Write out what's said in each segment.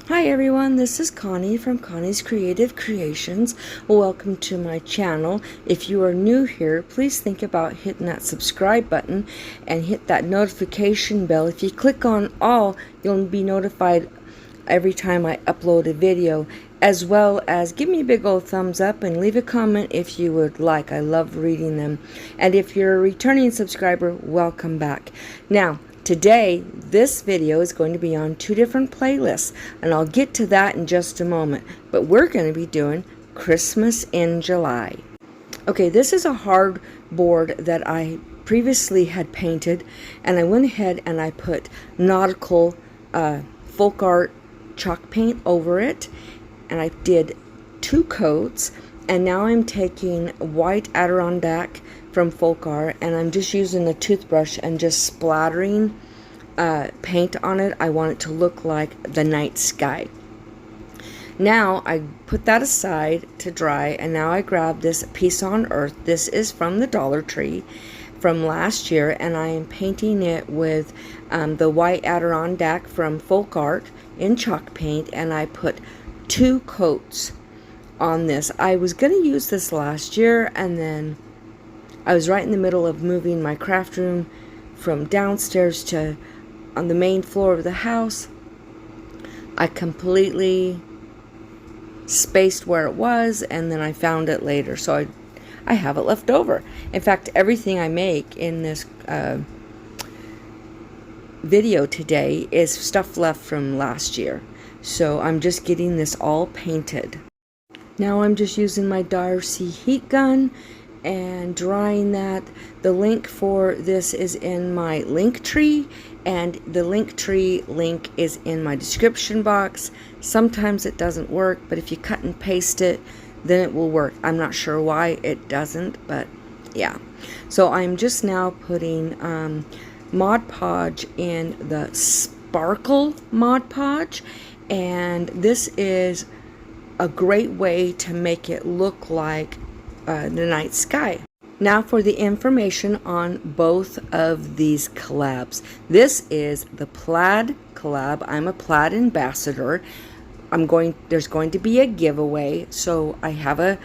Hi everyone, this is Connie from Connie's Creative Creations. Welcome to my channel. If you are new here, please think about hitting that subscribe button and hit that notification bell. If you click on all, you'll be notified every time I upload a video, as well as give me a big old thumbs up and leave a comment if you would like. I love reading them. And if you're a returning subscriber, welcome back. Now, today, this video is going to be on two different playlists, and I'll get to that in just a moment. But we're going to be doing Christmas in July. Okay, this is a hard board that I previously had painted, and I went ahead and I put nautical folk art chalk paint over it, and I did 2 coats. And now I'm taking white Adirondack from folk art, and I'm just using a toothbrush and just splattering paint on it. I want it to look like the night sky. Now I put that aside to dry, and now I grab this Peace on Earth. This is from the Dollar Tree from last year, and I am painting it with the white Adirondack from folk art in chalk paint, and I put 2 coats on this. I was going to use this last year, and then I was right in the middle of moving my craft room from downstairs to on the main floor of the house. I completely spaced where it was, and then I found it later, so I have it left over. In fact, everything I make in this video today is stuff left from last year. So I'm just getting this all painted. Now I'm just using my Darcy heat gun and drying that. The link for this is in my link tree, and the link tree link is in my description box. Sometimes it doesn't work, but if you cut and paste it, then it will work. I'm not sure why it doesn't, but yeah. So I'm just now putting Mod Podge in the Sparkle Mod Podge, and this is a great way to make it look like the night sky. Now for the information on both of these collabs. This is the Plaid collab. I'm a Plaid ambassador. There's going to be a giveaway, so I have a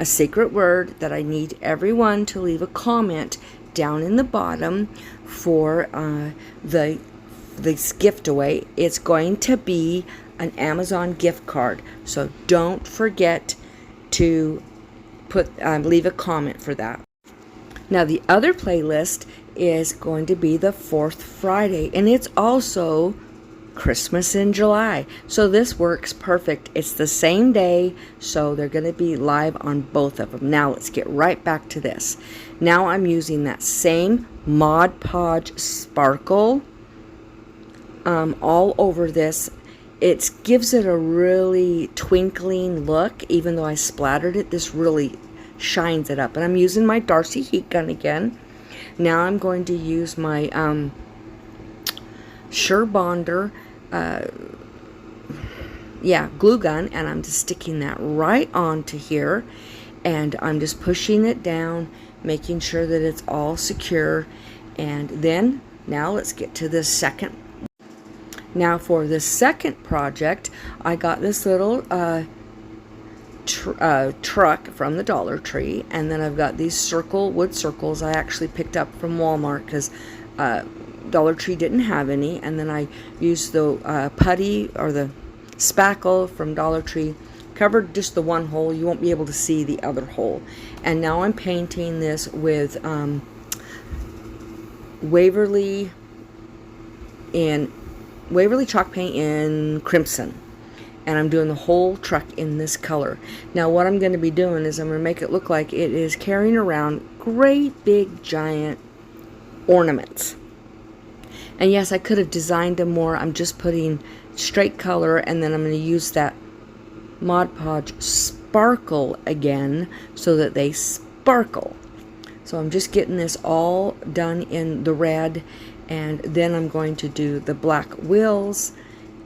secret word that I need everyone to leave a comment down in the bottom for this giveaway. It's going to be an Amazon gift card, so don't forget to leave a comment for that. Now the other playlist is going to be the 4th Friday, and it's also Christmas in July, so this works perfect. It's the same day, so they're going to be live on both of them. Now let's get right back to this. Now I'm using that same Mod Podge Sparkle all over this. It gives it a really twinkling look. Even though I splattered it, this really shines it up. And I'm using my Darcy heat gun again. Now I'm going to use my Surebonder glue gun, and I'm just sticking that right onto here, and I'm just pushing it down, making sure that it's all secure. And then now let's get to the second. Now for the second project, I got this little truck from the Dollar Tree, and then I've got these wood circles I actually picked up from Walmart because Dollar Tree didn't have any. And then I used the putty or the spackle from Dollar Tree, covered just the one hole. You won't be able to see the other hole. And now I'm painting this with Waverly chalk paint in crimson, and I'm doing the whole truck in this color. Now what I'm going to be doing is I'm going to make it look like it is carrying around great big giant ornaments. And yes, I could have designed them more. I'm just putting straight color, and then I'm going to use that Mod Podge Sparkle again so that they sparkle. So I'm just getting this all done in the red, and then I'm going to do the black wheels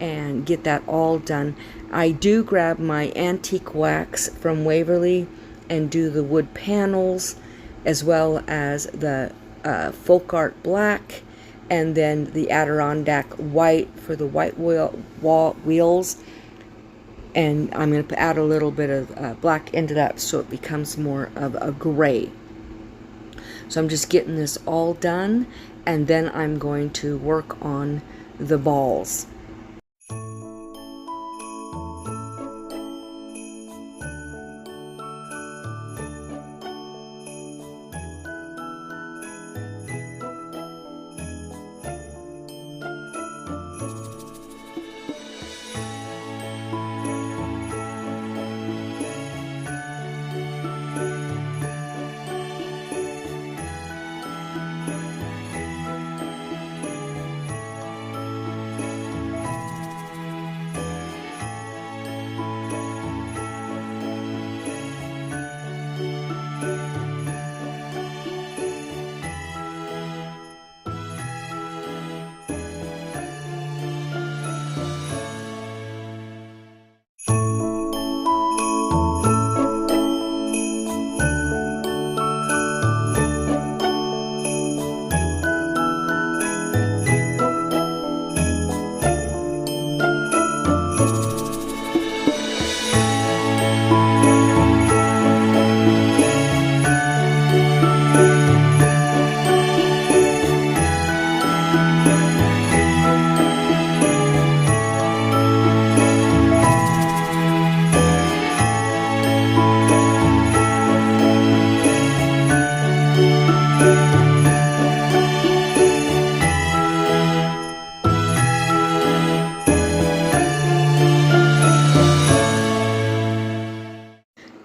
and get that all done. I do grab my antique wax from Waverly and do the wood panels, as well as the folk art black and then the Adirondack white for the white wheels. And I'm going to add a little bit of black into that so it becomes more of a gray. So I'm just getting this all done, and then I'm going to work on the balls.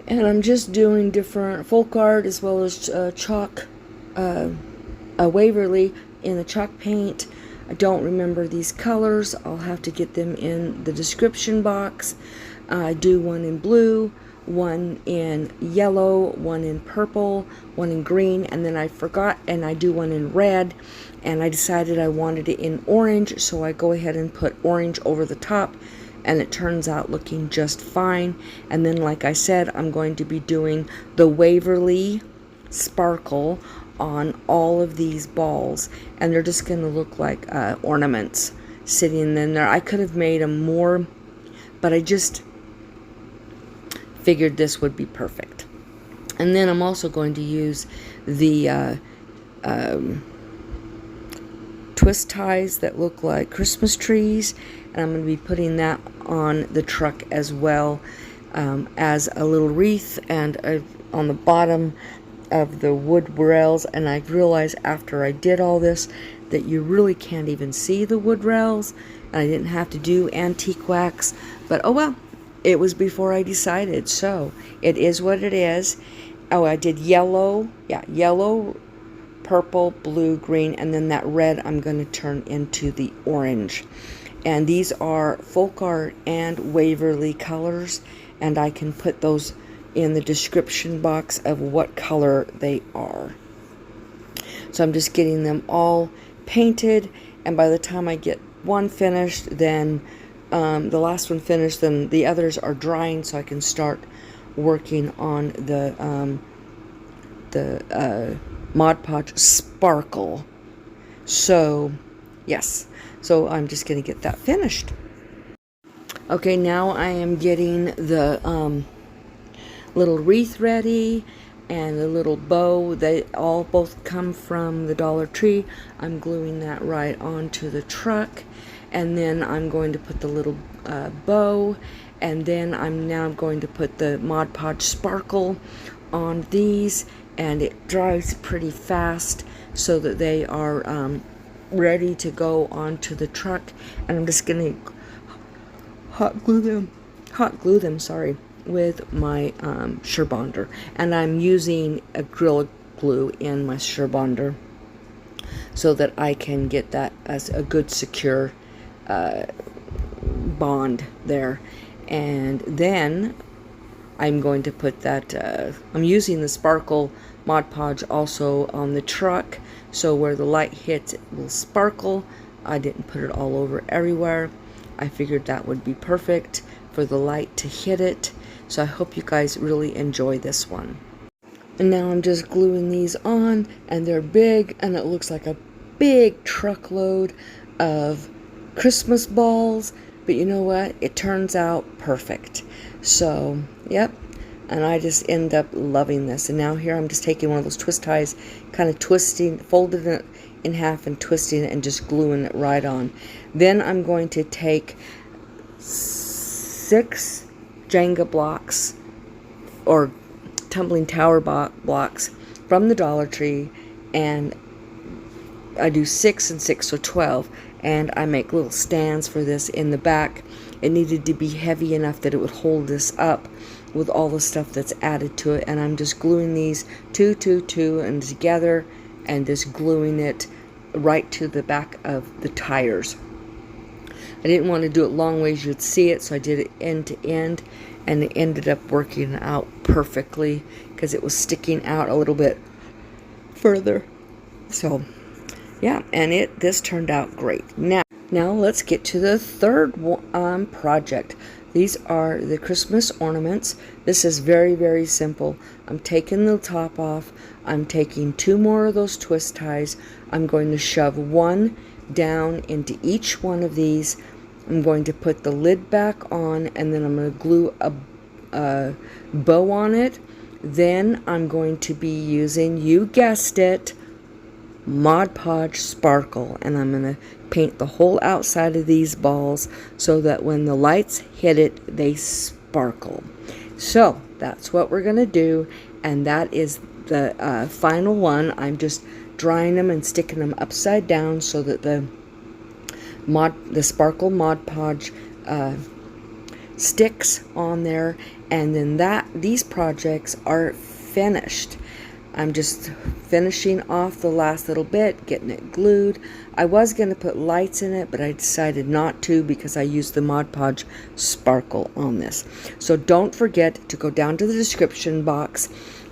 And I'm just doing different folk art as well as chalk, Waverly in the chalk paint. I don't remember these colors. I'll have to get them in the description box. I do one in blue, one in yellow, one in purple, one in green, and then I forgot, and I do one in red, and I decided I wanted it in orange, so I go ahead and put orange over the top, and it turns out looking just fine. And then, like I said, I'm going to be doing the Waverly Sparkle on all of these balls, and they're just going to look like ornaments sitting in there. I could have made them more, but I just figured this would be perfect. And then I'm also going to use the twist ties that look like Christmas trees, and I'm going to be putting that on the truck as well, as a little wreath and on the bottom of the wood rails. And I realized after I did all this that you really can't even see the wood rails, and I didn't have to do antique wax, but oh well, it was before I decided, so it is what it is. Oh, I did yellow, yellow, purple, blue, green, and then that red I'm going to turn into the orange. And these are folk art and Waverly colors, and I can put those in the description box of what color they are. So I'm just getting them all painted, and by the time I get one finished, then the last one finished, then the others are drying, so I can start working on the Podge Sparkle. So yes, so I'm just going to get that finished. Okay, now I am getting the little wreath ready and the little bow. They all both come from the Dollar Tree. I'm gluing that right onto the truck, and then I'm going to put the little bow, and then I'm now going to put the Mod Podge Sparkle on these, and it dries pretty fast so that they are ready to go onto the truck. And I'm just going to hot glue them, sorry, with my Surebonder, and I'm using acrylic glue in my Surebonder so that I can get that as a good secure bond there. And then I'm going to put that I'm using the Sparkle Mod Podge also on the truck, so where the light hits it will sparkle. I didn't put it all over everywhere. I figured that would be perfect for the light to hit it. So I hope you guys really enjoy this one. And now I'm just gluing these on, and they're big, and it looks like a big truckload of Christmas balls, but you know what? It turns out perfect. So, yep. And I just end up loving this. And now here I'm just taking one of those twist ties, kind of twisting, folding it in half and twisting it and just gluing it right on. Then I'm going to take 6 Jenga blocks or tumbling tower blocks from the Dollar Tree, and I do 6 and 6, so 12, and I make little stands for this in the back. It needed to be heavy enough that it would hold this up with all the stuff that's added to it, and I'm just gluing these 2, 2, 2 and together, and just gluing it right to the back of the tires. I didn't want to do it long ways you'd see it, so I did it end to end, and it ended up working out perfectly because it was sticking out a little bit further. So yeah, and this turned out great. Now let's get to the third project. These are the Christmas ornaments. This is very, very simple. I'm taking the top off. I'm taking 2 more of those twist ties. I'm going to shove one down into each one of these. I'm going to put the lid back on, and then I'm going to glue a bow on it. Then I'm going to be using, you guessed it, Podge Sparkle, and I'm going to paint the whole outside of these balls so that when the lights hit it, they sparkle. So that's what we're going to do, and that is the final one. I'm just drying them and sticking them upside down so that the sparkle Mod Podge sticks on there, and then these projects are finished. I'm just finishing off the last little bit, getting it glued. I was going to put lights in it, but I decided not to because I used the Mod Podge Sparkle on this. So don't forget to go down to the description box.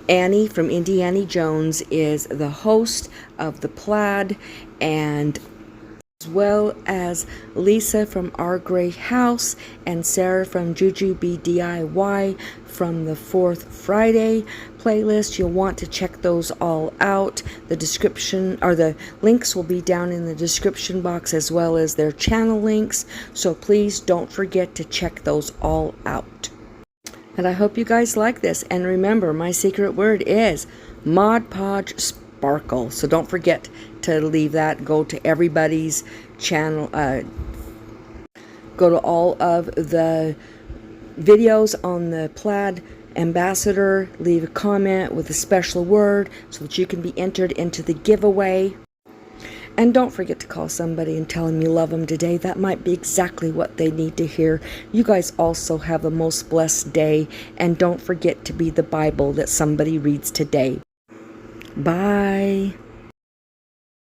Annie from Indiana Jones is the host of the Plaid, and as well as Lisa from Our Gray House and Sarah from Jujubee DIY from the 4th Friday playlist. You'll want to check those all out. The description or the links will be down in the description box, as well as their channel links. So please don't forget to check those all out. And I hope you guys like this. And remember, my secret word is Mod Podge Sparkle. So don't forget to leave that. Go to everybody's channel. Go to all of the videos on the Plaid Ambassador. Leave a comment with a special word so that you can be entered into the giveaway. And don't forget to call somebody and tell them you love them today. That might be exactly what they need to hear. You guys also have a most blessed day. And don't forget to be the Bible that somebody reads today. Bye.